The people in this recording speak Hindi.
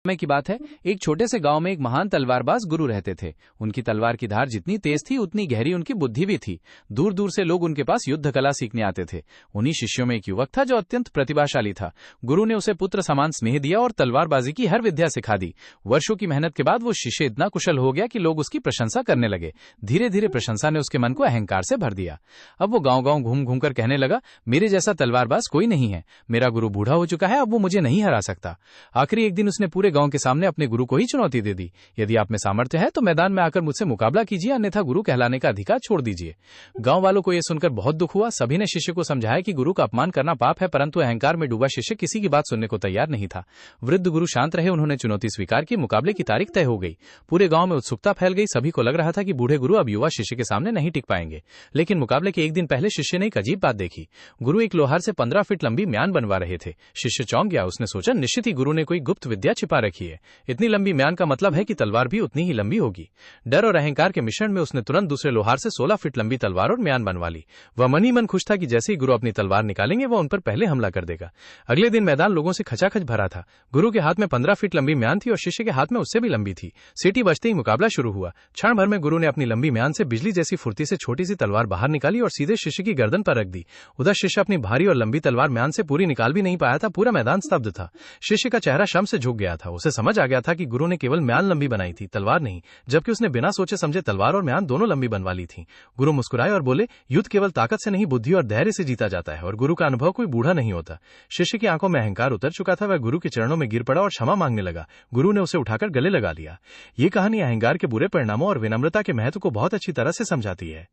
समय की बात है। एक छोटे से गांव में एक महान तलवारबाज गुरु रहते थे। उनकी तलवार की धार जितनी तेज थी उतनी गहरी उनकी बुद्धि भी थी। दूर दूर से लोग उनके पास युद्ध कला सीखने आते थे। उन्हीं शिष्यों में एक युवक था जो अत्यंत प्रतिभाशाली था। गुरु ने उसे पुत्र समान स्नेह दिया और तलवारबाजी की हर विद्या सिखा दी। वर्षों की मेहनत के बाद वो शिष्य इतना कुशल हो गया कि लोग उसकी प्रशंसा करने लगे। धीरे धीरे प्रशंसा ने उसके मन को अहंकार से भर दिया। अब वो गांव गांव घूम घूम कर कहने लगा, मेरे जैसा तलवारबाज कोई नहीं है। मेरा गुरु बूढ़ा हो चुका है, अब वो मुझे नहीं हरा सकता। आखिरी एक दिन उसने पूरे गांव के सामने अपने गुरु को ही चुनौती दे दी। यदि आप में सामर्थ्य है तो मैदान में आकर मुझसे मुकाबला कीजिए, अन्यथा गुरु कहलाने का अधिकार छोड़ दीजिए। गांव वालों को यह सुनकर बहुत दुख हुआ। सभी ने शिष्य को समझाया कि गुरु का अपमान करना पाप है, परंतु अहंकार में डूबा शिष्य किसी की बात सुनने को तैयार नहीं था। वृद्ध गुरु शांत रहे। उन्होंने चुनौती स्वीकार की। मुकाबले की तारीख तय हो गई। पूरे गांव में उत्सुकता फैल गई। सभी को लग रहा था कि बूढ़े गुरु अब युवा शिष्य के सामने नहीं टिक पाएंगे। लेकिन मुकाबले के एक दिन पहले शिष्य ने एक अजीब बात देखी। गुरु एक लोहार से 15 फीट लंबी म्यान बनवा रहे थे। शिष्य चौंक गया। उसने सोचा, निश्चित ही गुरु ने कोई गुप्त विद्या छिपा रखी है। इतनी लंबी म्यान का मतलब है कि तलवार भी उतनी ही लंबी होगी। डर और अहंकार के मिश्रण में उसने तुरंत दूसरे लोहार से 16 फीट लंबी तलवार और म्यान बनवा ली। वह मन ही मन खुश था कि जैसे ही गुरु अपनी तलवार निकालेंगे वह उन पर पहले हमला कर देगा। अगले दिन मैदान लोगों से खचाखच भरा था। गुरु के हाथ में 15 फीट लंबी म्यान थी और शिष्य के हाथ में उससे भी लंबी थी। सीटी बजते ही मुकाबला शुरू हुआ। क्षण भर में गुरु ने अपनी लंबी म्यान से बिजली जैसी फुर्ती से छोटी सी तलवार बाहर निकाली और सीधे शिष्य की गर्दन पर रख दी। उधर शिष्य अपनी भारी और लंबी तलवार म्यान से पूरी निकाल भी नहीं पाया था। पूरा मैदान स्तब्ध था। शिष्य का चेहरा शर्म से झुक गया था। उसे समझ आ गया था कि गुरु ने केवल म्यान लंबी बनाई थी, तलवार नहीं, जबकि उसने बिना सोचे समझे तलवार और म्यान दोनों लंबी बनवा ली थी। गुरु मुस्कुराए और बोले, युद्ध केवल ताकत से नहीं, बुद्धि और धैर्य से जीता जाता है, और गुरु का अनुभव कोई बूढ़ा नहीं होता। शिष्य की आंखों में अहंकार उतर चुका था। वह गुरु के चरणों में गिर पड़ा और क्षमा मांगने लगा। गुरु ने उसे उठाकर गले लगा लिया। ये कहानी अहंकार के बुरे परिणामों और विनम्रता के महत्व को बहुत अच्छी तरह से समझाती है।